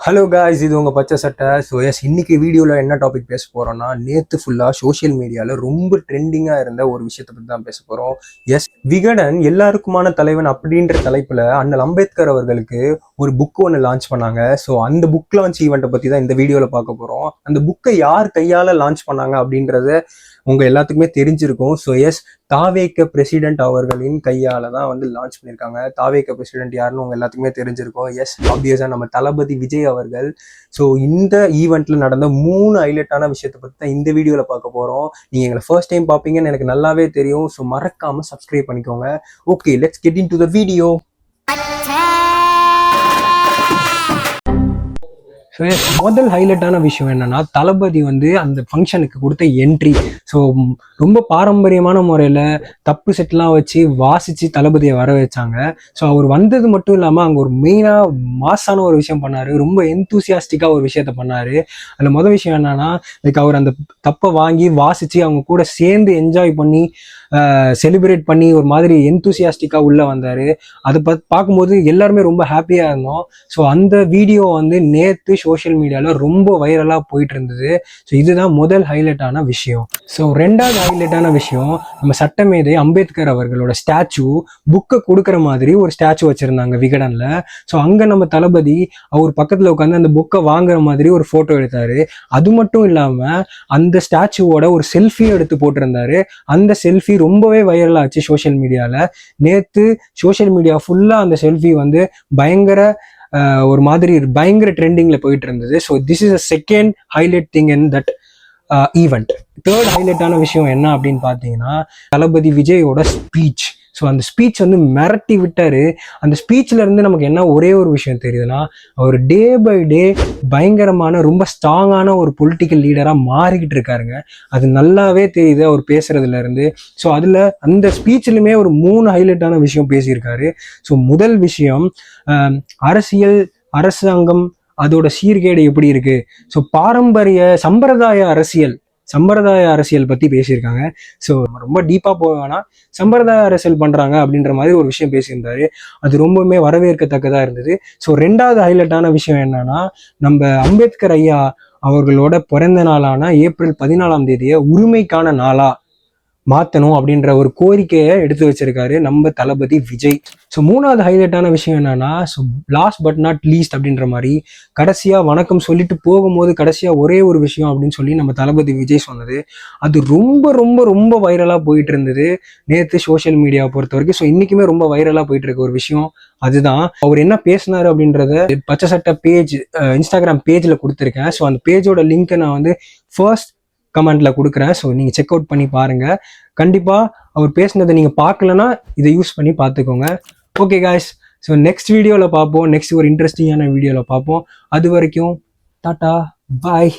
Hello guys, இது உங்கள் பச்சை சட்டை. ஸோ எஸ், இன்னைக்கு வீடியோவில் என்ன டாபிக் பேச போகிறோம்னா, நேற்று ஃபுல்லாக சோஷியல் மீடியாவில் ரொம்ப ட்ரெண்டிங்காக இருந்த ஒரு விஷயத்தை பற்றி தான் பேச போகிறோம். எஸ், விகடன் எல்லாருக்குமான தலைவன் அப்படின்ற தலைப்பில் அண்ணல் அம்பேத்கர் அவர்களுக்கு ஒரு புக் ஒன்று லான்ச் பண்ணாங்க. ஸோ அந்த புக் லான்ச் ஈவெண்ட்டை பற்றி தான் இந்த வீடியோவில் பார்க்க போகிறோம். அந்த புக்கை யார் கையால் லான்ச் பண்ணாங்க அப்படின்றத உங்கள் எல்லாத்துக்குமே தெரிஞ்சிருக்கும். ஸோ எஸ், தாவேக பிரசிடென்ட் அவர்களின் கையால் தான் வந்து லான்ச் பண்ணியிருக்காங்க. தாவேக பிரசிடென்ட் யாருன்னு உங்கள் எல்லாத்துக்குமே தெரிஞ்சிருக்கும். எஸ், ஆப்வியஸாக நம்ம தளபதி விஜய் அவர்கள். ஸோ இந்த ஈவெண்ட்டில் நடந்த 3 ஹைலைட்டான விஷயத்தை பற்றி தான் இந்த வீடியோவில் பார்க்க போகிறோம். நீங்கள் எங்களை ஃபர்ஸ்ட் டைம் பார்ப்பீங்கன்னு எனக்கு நல்லாவே தெரியும். ஸோ மறக்காமல் சப்ஸ்கிரைப் பண்ணிக்கோங்க. Okay, let's get in to the video. So முதல் ஹைலைட்டான விஷயம் என்னன்னா, தளபதி வந்து அந்த ஃபங்க்ஷனுக்கு கொடுத்த என்ட்ரி. ஸோ ரொம்ப பாரம்பரியமான முறையில் தப்பு செட்லாம் வச்சு வாசித்து தளபதியை வர வச்சாங்க. ஸோ அவர் வந்தது மட்டும் இல்லாமல் அங்கே ஒரு மெயினாக மாசான ஒரு விஷயம் பண்ணார். ரொம்ப எந்தூசியாஸ்டிக்காக ஒரு விஷயத்த பண்ணார். அதில் முதல் விஷயம் என்னன்னா, லைக் அவர் அந்த தப்பை வாங்கி வாசித்து அவங்க கூட சேர்ந்து என்ஜாய் பண்ணி செலிப்ரேட் பண்ணி ஒரு மாதிரி எந்தூசியாஸ்டிக்காக உள்ளே வந்தார். அதை பார்க்கும்போது எல்லாருமே ரொம்ப ஹாப்பியாக இருந்தோம். ஸோ அந்த வீடியோ வந்து நேற்று சோஷியல் மீடியாவில் ரொம்ப வைரலாக போயிட்டு இருந்தது. ஸோ இதுதான் முதல் ஹைலைட்டான விஷயம். ஸோ ரெண்டாவது ஹைலைட்டான விஷயம், நம்ம சட்டமேதை அம்பேத்கர் அவர்களோட ஸ்டாச்சு புக்கை கொடுக்குற மாதிரி ஒரு ஸ்டாச்சு வச்சுருந்தாங்க விகடனில். ஸோ அங்கே நம்ம தளபதி அவர் பக்கத்தில் உட்காந்து அந்த புக்கை வாங்குற மாதிரி ஒரு ஃபோட்டோ எடுத்தார். அது மட்டும் இல்லாமல் அந்த ஸ்டாச்சுவோட ஒரு செல்ஃபியும் எடுத்து போட்டிருந்தாரு. அந்த செல்ஃபி ரொம்பவே வைரல் ஆச்சு சோஷியல் மீடியாவில். நேற்று சோஷியல் மீடியா ஃபுல்லாக அந்த செல்ஃபி வந்து ஒரு மாதிரி பயங்கர ட்ரெண்டிங்கில் போயிட்டு இருந்தது. So this is a second highlight thing in that event. Third ஹைலைட்டான விஷயம் என்ன அப்படின்னு பார்த்தீங்கன்னா, தளபதி விஜயோட ஸ்பீச். ஸோ அந்த ஸ்பீச் வந்து மிரட்டி விட்டார். அந்த ஸ்பீச்சில் இருந்து நமக்கு என்ன ஒரே ஒரு விஷயம் தெரியுதுன்னா, அவர் டே பை டே பயங்கரமான ரொம்ப ஸ்ட்ராங்கான ஒரு பொலிட்டிக்கல் லீடராக மாறிக்கிட்டு இருக்காருங்க. அது நல்லாவே தெரியுது அவர் பேசுறதுல இருந்து. ஸோ அதில் அந்த ஸ்பீச்சிலுமே ஒரு 3 ஹைலைட்டான விஷயம் பேசியிருக்காரு. ஸோ முதல் விஷயம், அரசாங்கம் அதோட சீர்கேடு எப்படி இருக்கு. ஸோ சம்பிரதாய அரசியல் பற்றி பேசியிருக்காங்க. ஸோ ரொம்ப டீப்பாக போவேன்னா சம்பிரதாய அரசியல் பண்ணுறாங்க அப்படின்ற மாதிரி ஒரு விஷயம் பேசியிருந்தாரு. அது ரொம்பவுமே வரவேற்கத்தக்கதாக இருந்தது. ஸோ ரெண்டாவது ஹைலைட்டான விஷயம் என்னன்னா, நம்ம அம்பேத்கர் ஐயா அவர்களோட பிறந்த நாளான ஏப்ரல் 14 உரிமைக்கான நாளா மாற்றணும் அப்படின்ற ஒரு கோரிக்கையை எடுத்து வச்சிருக்காரு நம்ம தளபதி விஜய். ஸோ மூணாவது ஹைலைட்டான விஷயம் என்னன்னா, so last but not least அப்படின்ற மாதிரி கடைசியாக வணக்கம் சொல்லிட்டு போகும்போது கடைசியாக ஒரே ஒரு விஷயம் அப்படின்னு சொல்லி நம்ம தளபதி விஜய் சொன்னது, அது ரொம்ப ரொம்ப ரொம்ப வைரலாக போயிட்டு இருந்தது நேற்று சோஷியல் மீடியாவை பொறுத்த வரைக்கும். ஸோ இன்னைக்குமே ரொம்ப வைரலாக போயிட்டு இருக்க ஒரு விஷயம் அதுதான். அவர் என்ன பேசினாரு அப்படின்றத பச்சை சட்டை பேஜ் இன்ஸ்டாகிராம் பேஜில் கொடுத்துருக்கேன். ஸோ அந்த பேஜோட லிங்க்கை நான் வந்து ஃபர்ஸ்ட் கமெண்ட்ல கொடுக்குறேன். ஸோ நீங்கள் செக் அவுட் பண்ணி பாருங்க. கண்டிப்பாக அவர் பேசினதை நீங்கள் பார்க்கலன்னா இதை யூஸ் பண்ணி பார்த்துக்கோங்க. ஓகே காய்ஸ், ஸோ நெக்ஸ்ட் வீடியோவில் பார்ப்போம். நெக்ஸ்ட் ஒரு இன்ட்ரெஸ்டிங்கான வீடியோவில் பார்ப்போம். அது வரைக்கும் டாட்டா பாய்.